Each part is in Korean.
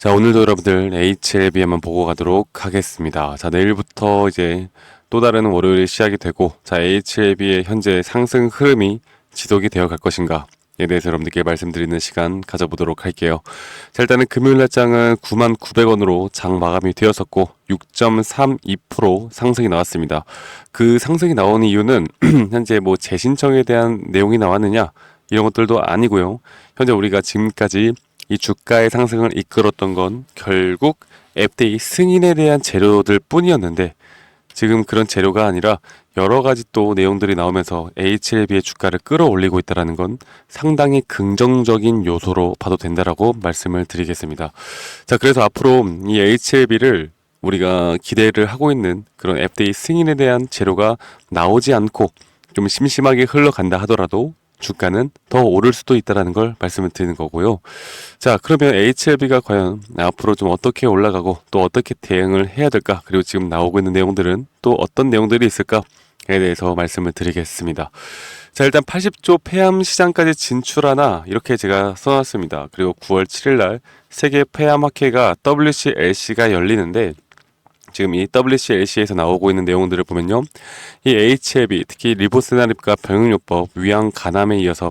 자, 오늘도 여러분들 HLB 한번 보고 가도록 하겠습니다. 자, 내일부터 이제 또 다른 월요일이 시작이 되고, 자, HLB의 현재 상승 흐름이 지속이 되어 갈 것인가에 대해서 여러분들께 말씀드리는 시간 가져보도록 할게요. 자, 일단은 금요일 날 장은 99,000원으로 장 마감이 되었었고, 6.32% 상승이 나왔습니다. 그 상승이 나오는 이유는 현재 뭐 재신청에 대한 내용이 나왔느냐, 이런 것들도 아니고요. 현재 우리가 지금까지 이 주가의 상승을 이끌었던 건 결국 FDA 승인에 대한 재료들 뿐이었는데, 지금 그런 재료가 아니라 여러 가지 또 내용들이 나오면서 HLB의 주가를 끌어올리고 있다는 건 상당히 긍정적인 요소로 봐도 된다라고 말씀을 드리겠습니다. 자, 그래서 앞으로 이 HLB를 우리가 기대를 하고 있는 그런 FDA 승인에 대한 재료가 나오지 않고 좀 심심하게 흘러간다 하더라도 주가는 더 오를 수도 있다는 걸 말씀을 드리는 거고요. 자, 그러면 HLB가 과연 앞으로 좀 어떻게 올라가고 또 어떻게 대응을 해야 될까? 그리고 지금 나오고 있는 내용들은 또 어떤 내용들이 있을까에 대해서 말씀을 드리겠습니다. 자, 일단 80조 폐암 시장까지 진출하나 이렇게 제가 써놨습니다. 그리고 9월 7일 날 세계 폐암학회가 WCLC가 열리는데, 지금 이 WCLC에서 나오고 있는 내용들을 보면요, 이 HLB, 특히 리보세나립과 병용요법, 위암, 간암에 이어서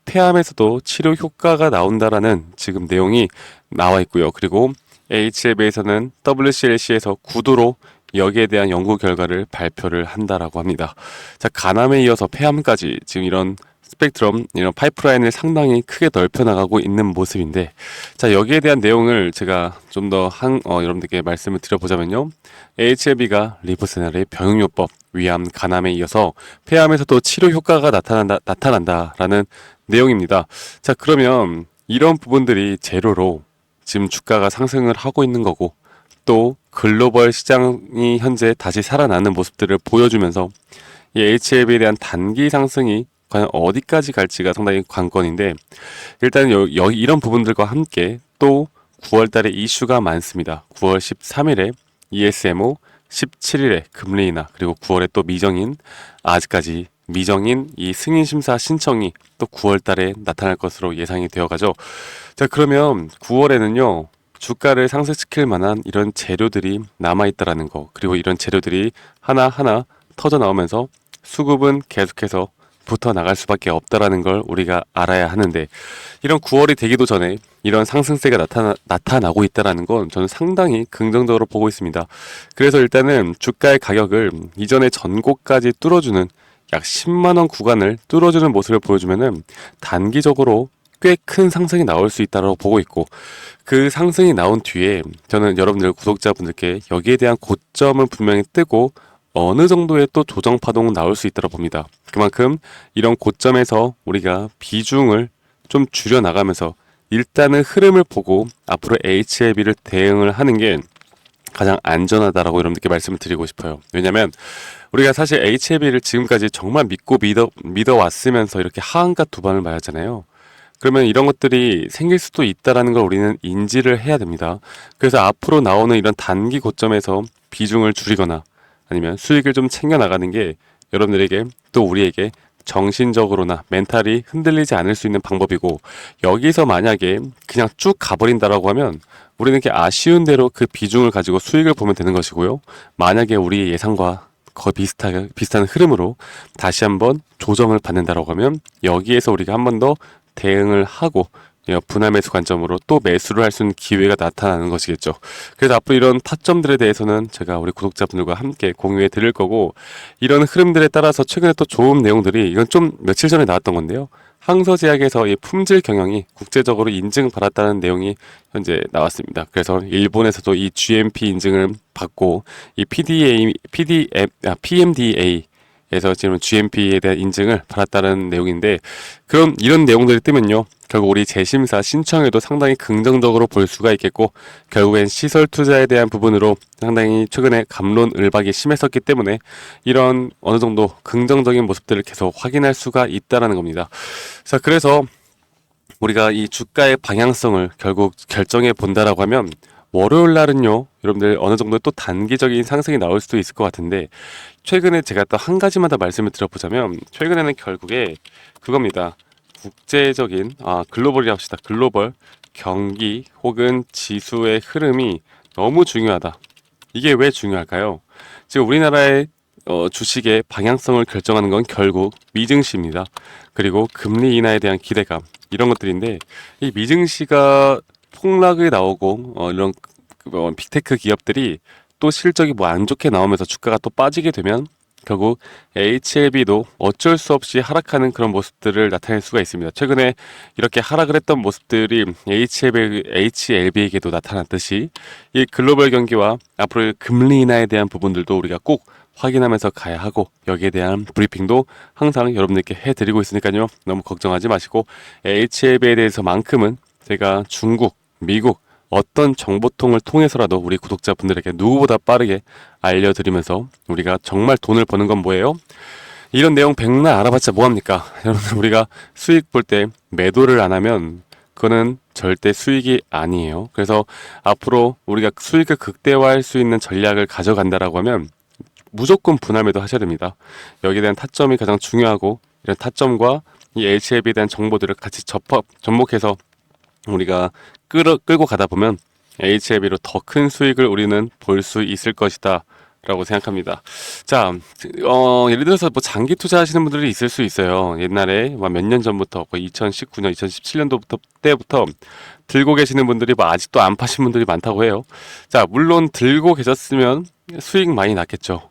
폐암에서도 치료 효과가 나온다라는 지금 내용이 나와 있고요. 그리고 HLB에서는 WCLC에서 구두로 여기에 대한 연구 결과를 발표를 한다라고 합니다. 자, 간암에 이어서 폐암까지 지금 이런 스펙트럼, 이런 파이프라인을 상당히 크게 넓혀 나가고 있는 모습인데, 자, 여기에 대한 내용을 제가 좀 더 여러분들께 말씀을 드려보자면요, HLB가 리보세나립, 병용요법, 위암, 간암에 이어서 폐암에서도 치료 효과가 나타난다라는 내용입니다. 자, 그러면 이런 부분들이 재료로 지금 주가가 상승을 하고 있는 거고, 또 글로벌 시장이 현재 다시 살아나는 모습들을 보여주면서 이 HLB에 대한 단기 상승이 과연 어디까지 갈지가 상당히 관건인데, 일단 이런 부분들과 함께 또 9월 달에 이슈가 많습니다. 9월 13일에 ESMO, 17일에 금리 인하, 그리고 9월에 또 아직까지 미정인 이 승인 심사 신청이 또 9월 달에 나타날 것으로 예상이 되어 가죠. 자, 그러면 9월에는요, 주가를 상승시킬 만한 이런 재료들이 남아있다라는 거, 그리고 이런 재료들이 하나하나 터져 나오면서 수급은 계속해서 붙어 나갈 수밖에 없다라는 걸 우리가 알아야 하는데, 이런 9월이 되기도 전에 이런 상승세가 나타나고 있다라는 건 저는 상당히 긍정적으로 보고 있습니다. 그래서 일단은 주가의 가격을 이전의 전고까지 뚫어주는 약 10만 원 구간을 뚫어주는 모습을 보여주면은 단기적으로 꽤 큰 상승이 나올 수 있다고 보고 있고, 그 상승이 나온 뒤에 저는 여러분들 구독자분들께 여기에 대한 고점은 분명히 뜨고 어느 정도의 또 조정 파동은 나올 수 있다고 봅니다. 그만큼 이런 고점에서 우리가 비중을 좀 줄여 나가면서 일단은 흐름을 보고 앞으로 HLB를 대응을 하는 게 가장 안전하다라고 여러분들께 말씀을 드리고 싶어요. 왜냐면 우리가 사실 HLB를 지금까지 정말 믿고 믿어왔으면서 이렇게 하한가 두 번을 맞았잖아요. 그러면 이런 것들이 생길 수도 있다라는 걸 우리는 인지를 해야 됩니다. 그래서 앞으로 나오는 이런 단기 고점에서 비중을 줄이거나 아니면 수익을 좀 챙겨 나가는 게 여러분들에게 또 우리에게 정신적으로나 멘탈이 흔들리지 않을 수 있는 방법이고, 여기서 만약에 그냥 쭉 가버린다라고 하면 우리는 이렇게 아쉬운 대로 그 비중을 가지고 수익을 보면 되는 것이고요. 만약에 우리 예상과 거의 비슷한 흐름으로 다시 한번 조정을 받는다라고 하면 여기에서 우리가 한 번 더 대응을 하고 분할 매수 관점으로 또 매수를 할 수 있는 기회가 나타나는 것이겠죠. 그래서 앞으로 이런 타점들에 대해서는 제가 우리 구독자분들과 함께 공유해 드릴 거고, 이런 흐름들에 따라서 최근에 또 좋은 내용들이, 이건 좀 며칠 전에 나왔던 건데요, 항서제약에서 이 품질 경영이 국제적으로 인증받았다는 내용이 현재 나왔습니다. 그래서 일본에서도 이 GMP 인증을 받고 이 PMDA 에서 지금 GMP에 대한 인증을 받았다는 내용인데, 그럼 이런 내용들이 뜨면요, 결국 우리 재심사 신청에도 상당히 긍정적으로 볼 수가 있겠고, 결국엔 시설 투자에 대한 부분으로 상당히 최근에 갑론을박이 심했었기 때문에 이런 어느 정도 긍정적인 모습들을 계속 확인할 수가 있다는 겁니다. 자, 그래서 우리가 이 주가의 방향성을 결국 결정해 본다라고 하면, 월요일 날은요, 여러분들 어느 정도 또 단기적인 상승이 나올 수도 있을 것 같은데, 최근에 제가 또 한 가지만 더 말씀을 드려보자면, 최근에는 결국에 그겁니다. 국제적인, 글로벌이 합시다. 글로벌 경기 혹은 지수의 흐름이 너무 중요하다. 이게 왜 중요할까요? 지금 우리나라의 주식의 방향성을 결정하는 건 결국 미증시입니다. 그리고 금리 인하에 대한 기대감 이런 것들인데 이 미증시가 폭락이 나오고 이런 빅테크 기업들이 또 실적이 뭐 안 좋게 나오면서 주가가 또 빠지게 되면 결국 HLB도 어쩔 수 없이 하락하는 그런 모습들을 나타낼 수가 있습니다. 최근에 이렇게 하락을 했던 모습들이 HLB에게도 나타났듯이 이 글로벌 경기와 앞으로의 금리 인하에 대한 부분들도 우리가 꼭 확인하면서 가야 하고 여기에 대한 브리핑도 항상 여러분들께 해드리고 있으니까요. 너무 걱정하지 마시고 HLB에 대해서만큼은 제가 중국, 미국 어떤 정보통을 통해서라도 우리 구독자분들에게 누구보다 빠르게 알려드리면서 우리가 정말 돈을 버는 건 뭐예요? 이런 내용 백날 알아봤자 뭐합니까? 여러분 우리가 수익 볼 때 매도를 안 하면 그거는 절대 수익이 아니에요. 그래서 앞으로 우리가 수익을 극대화할 수 있는 전략을 가져간다라고 하면 무조건 분할 매도 하셔야 됩니다. 여기에 대한 타점이 가장 중요하고 이런 타점과 이 HLB에 대한 정보들을 같이 접목해서 우리가 끌고 가다 보면 HLB로 더 큰 수익을 우리는 볼 수 있을 것이다 라고 생각합니다. 자, 예를 들어서 뭐 장기 투자하시는 분들이 있을 수 있어요. 옛날에 몇 년 전부터 거의 2019년, 2017년도부터 때부터 들고 계시는 분들이 뭐 아직도 안 파신 분들이 많다고 해요. 자, 물론 들고 계셨으면 수익 많이 났겠죠.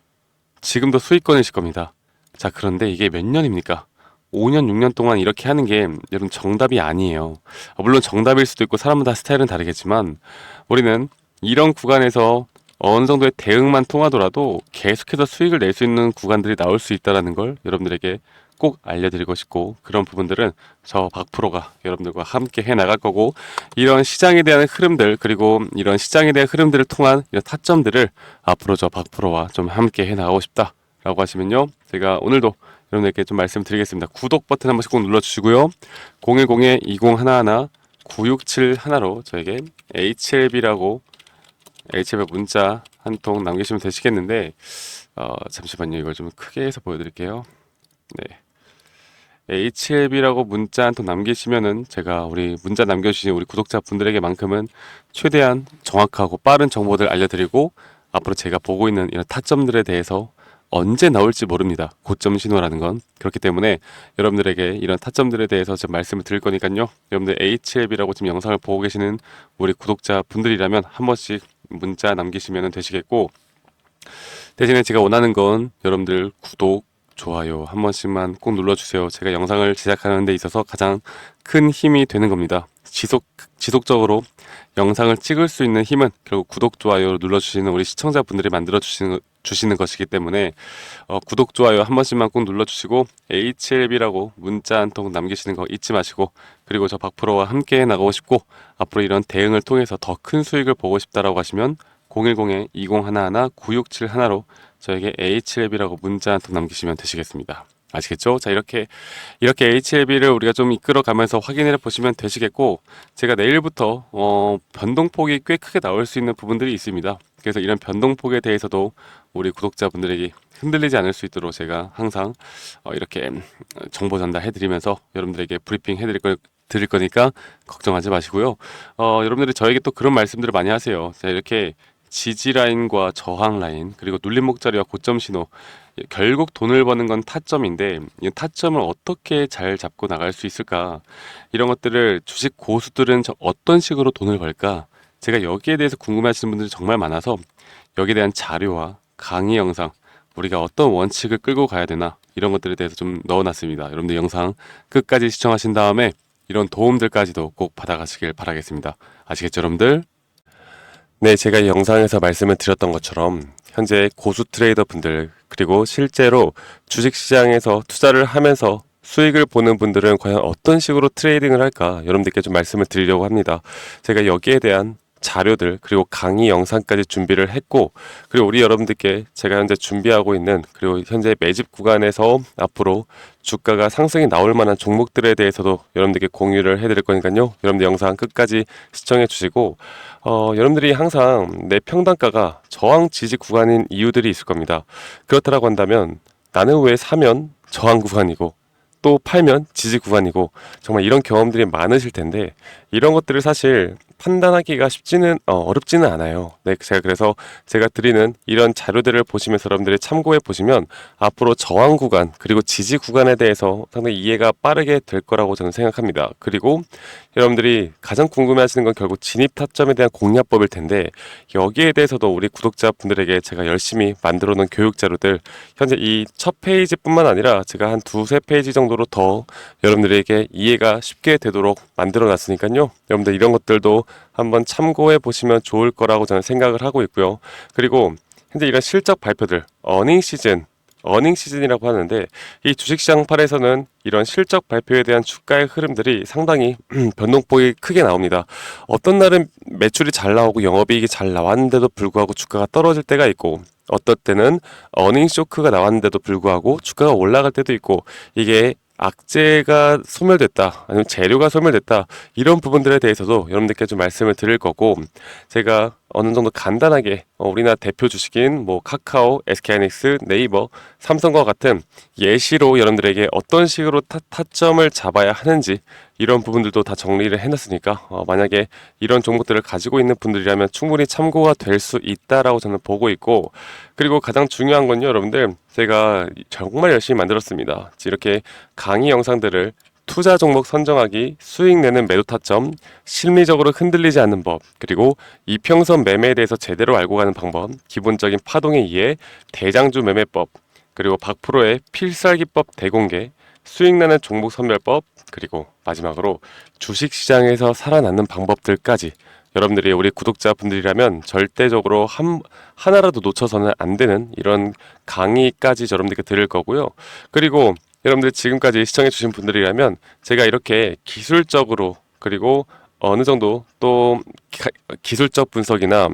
지금도 수익권이실 겁니다. 자, 그런데 이게 몇 년입니까? 5년, 6년 동안 이렇게 하는 게 여러분 정답이 아니에요. 물론 정답일 수도 있고 사람마다 스타일은 다르겠지만 우리는 이런 구간에서 어느 정도의 대응만 통하더라도 계속해서 수익을 낼 수 있는 구간들이 나올 수 있다는 걸 여러분들에게 꼭 알려드리고 싶고 그런 부분들은 저 박프로가 여러분들과 함께 해 나갈 거고 이런 시장에 대한 흐름들 그리고 이런 시장에 대한 흐름들을 통한 이런 타점들을 앞으로 저 박프로와 좀 함께 해 나가고 싶다 라고 하시면요 제가 오늘도 여러분들께 좀 말씀드리겠습니다. 구독 버튼 한 번씩 꼭 눌러주시고요. 010-2021-9671로 저에게 HLB라고 HLB 문자 한 통 남기시면 되시겠는데 잠시만요. 이걸 좀 크게 해서 보여드릴게요. 네. HLB라고 문자 한 통 남기시면은 제가 우리 문자 남겨주신 우리 구독자분들에게만큼은 최대한 정확하고 빠른 정보들 알려드리고 앞으로 제가 보고 있는 이런 타점들에 대해서 언제 나올지 모릅니다. 고점 신호라는 건. 그렇기 때문에 여러분들에게 이런 타점들에 대해서 좀 말씀을 드릴 거니까요. 여러분들 HLB라고 지금 영상을 보고 계시는 우리 구독자분들이라면 한 번씩 문자 남기시면 되시겠고 대신에 제가 원하는 건 여러분들 구독, 좋아요 한 번씩만 꼭 눌러주세요. 제가 영상을 제작하는 데 있어서 가장 큰 힘이 되는 겁니다. 지속적으로 영상을 찍을 수 있는 힘은 결국 구독, 좋아요를 눌러주시는 우리 시청자분들이 만들어주시는 것이기 때문에 구독, 좋아요 한 번씩만 꼭 눌러주시고 HLB라고 문자 한 통 남기시는 거 잊지 마시고 그리고 저 박프로와 함께 나가고 싶고 앞으로 이런 대응을 통해서 더 큰 수익을 보고 싶다라고 하시면 010-2011-9671로 저에게 HLB라고 문자 한 통 남기시면 되시겠습니다. 아시겠죠? 자, 이렇게 HLB를 우리가 좀 이끌어가면서 확인해 보시면 되시겠고, 제가 내일부터, 변동폭이 꽤 크게 나올 수 있는 부분들이 있습니다. 그래서 이런 변동폭에 대해서도 우리 구독자분들에게 흔들리지 않을 수 있도록 제가 항상, 이렇게 정보 전달해 드리면서 여러분들에게 브리핑 드릴 거니까 걱정하지 마시고요. 여러분들이 저에게 또 그런 말씀들을 많이 하세요. 자, 이렇게 지지 라인과 저항 라인, 그리고 눌림 목자리와 고점 신호, 결국 돈을 버는 건 타점인데 이 타점을 어떻게 잘 잡고 나갈 수 있을까 이런 것들을 주식 고수들은 어떤 식으로 돈을 벌까 제가 여기에 대해서 궁금해하시는 분들이 정말 많아서 여기에 대한 자료와 강의 영상 우리가 어떤 원칙을 끌고 가야 되나 이런 것들에 대해서 좀 넣어놨습니다. 여러분들 영상 끝까지 시청하신 다음에 이런 도움들까지도 꼭 받아가시길 바라겠습니다. 아시겠죠 여러분들? 네, 제가 이 영상에서 말씀을 드렸던 것처럼 현재 고수 트레이더 분들 그리고 실제로 주식시장에서 투자를 하면서 수익을 보는 분들은 과연 어떤 식으로 트레이딩을 할까 여러분들께 좀 말씀을 드리려고 합니다. 제가 여기에 대한 자료들 그리고 강의 영상까지 준비를 했고 그리고 우리 여러분들께 제가 현재 준비하고 있는 그리고 현재 매집 구간에서 앞으로 주가가 상승이 나올 만한 종목들에 대해서도 여러분들께 공유를 해드릴 거니까요. 여러분들 영상 끝까지 시청해 주시고 여러분들이 항상 내 평단가가 저항 지지 구간인 이유들이 있을 겁니다. 그렇다고 한다면 나는 왜 사면 저항 구간이고 또 팔면 지지 구간이고 정말 이런 경험들이 많으실 텐데 이런 것들을 사실 판단하기가 쉽지는 어렵지는 않아요. 네, 제가 그래서 제가 드리는 이런 자료들을 보시면서 여러분들이 참고해 보시면 앞으로 저항 구간 그리고 지지 구간에 대해서 상당히 이해가 빠르게 될 거라고 저는 생각합니다. 그리고 여러분들이 가장 궁금해하시는 건 결국 진입 타점에 대한 공략법일 텐데 여기에 대해서도 우리 구독자분들에게 제가 열심히 만들어 놓은 교육 자료들 현재 이 첫 페이지뿐만 아니라 제가 한 두세 페이지 정도로 더 여러분들에게 이해가 쉽게 되도록 만들어 놨으니까요. 여러분들 이런 것들도 한번 참고해 보시면 좋을 거라고 저는 생각을 하고 있고요. 그리고 현재 이런 실적 발표들, 어닝 시즌이라고 하는데 이 주식시장 팔에서는 이런 실적 발표에 대한 주가의 흐름들이 상당히 변동폭이 크게 나옵니다. 어떤 날은 매출이 잘 나오고 영업이익이 잘 나왔는데도 불구하고 주가가 떨어질 때가 있고 어떨 때는 어닝 쇼크가 나왔는데도 불구하고 주가가 올라갈 때도 있고 이게 악재가 소멸됐다 아니면 재료가 소멸됐다 이런 부분들에 대해서도 여러분들께 좀 말씀을 드릴 거고 제가 어느 정도 간단하게 우리나라 대표 주식인 뭐 카카오, SK하이닉스, 네이버, 삼성과 같은 예시로 여러분들에게 어떤 식으로 타점을 잡아야 하는지 이런 부분들도 다 정리를 해놨으니까 만약에 이런 종목들을 가지고 있는 분들이라면 충분히 참고가 될 수 있다라고 저는 보고 있고 그리고 가장 중요한 건요 여러분들 제가 정말 열심히 만들었습니다. 이렇게 강의 영상들을 투자 종목 선정하기, 수익 내는 매도 타점, 심리적으로 흔들리지 않는 법, 그리고 이평선 매매에 대해서 제대로 알고 가는 방법, 기본적인 파동의 이해, 대장주 매매법, 그리고 박프로의 필살기법 대공개, 수익 나는 종목 선별법, 그리고 마지막으로 주식시장에서 살아남는 방법들까지 여러분들이 우리 구독자분들이라면 절대적으로 하나라도 놓쳐서는 안 되는 이런 강의까지 여러분들께 드릴 거고요. 그리고 여러분들 지금까지 시청해주신 분들이라면 제가 이렇게 기술적으로 그리고 어느 정도 또 기술적 분석이나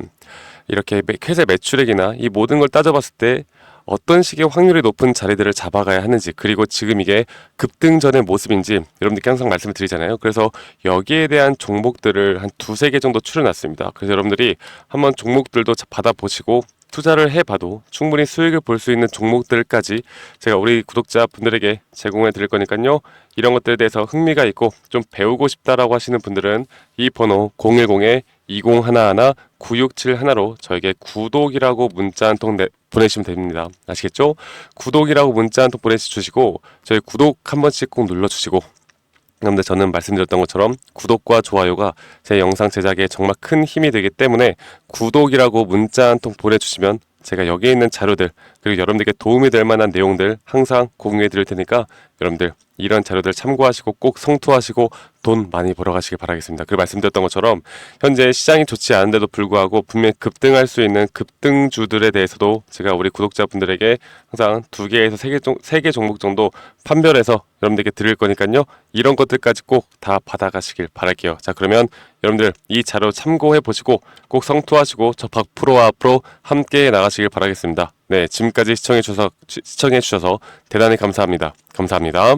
이렇게 회사 매출액이나 이 모든 걸 따져봤을 때 어떤 식의 확률이 높은 자리들을 잡아가야 하는지 그리고 지금 이게 급등 전의 모습인지 여러분들께 항상 말씀을 드리잖아요. 그래서 여기에 대한 종목들을 한 두세 개 정도 추려놨습니다. 그래서 여러분들이 한번 종목들도 받아보시고 투자를 해봐도 충분히 수익을 볼 수 있는 종목들까지 제가 우리 구독자분들에게 제공해 드릴 거니까요. 이런 것들에 대해서 흥미가 있고 좀 배우고 싶다라고 하시는 분들은 이 번호 010-2011-9671로 저에게 구독이라고 문자 한 통 보내시면 됩니다. 아시겠죠? 구독이라고 문자 한 통 보내주시고 저희 구독 한 번씩 꼭 눌러주시고 그런데 저는 말씀드렸던 것처럼 구독과 좋아요가 제 영상 제작에 정말 큰 힘이 되기 때문에 구독이라고 문자 한 통 보내주시면 제가 여기에 있는 자료들 그리고 여러분들께 도움이 될 만한 내용들 항상 공유해 드릴 테니까 여러분들 이런 자료들 참고하시고 꼭 성투하시고 돈 많이 벌어가시길 바라겠습니다. 그리고 말씀드렸던 것처럼 현재 시장이 좋지 않은데도 불구하고 분명히 급등할 수 있는 급등주들에 대해서도 제가 우리 구독자분들에게 항상 2개에서 3개 종목 정도 판별해서 여러분들께 드릴 거니까요. 이런 것들까지 꼭 다 받아가시길 바랄게요. 자 그러면 여러분들 이 자료 참고해 보시고 꼭 성투하시고 저 박프로와 앞으로 함께 나가시길 바라겠습니다. 네, 지금까지 시청해 주셔서 대단히 감사합니다. 감사합니다.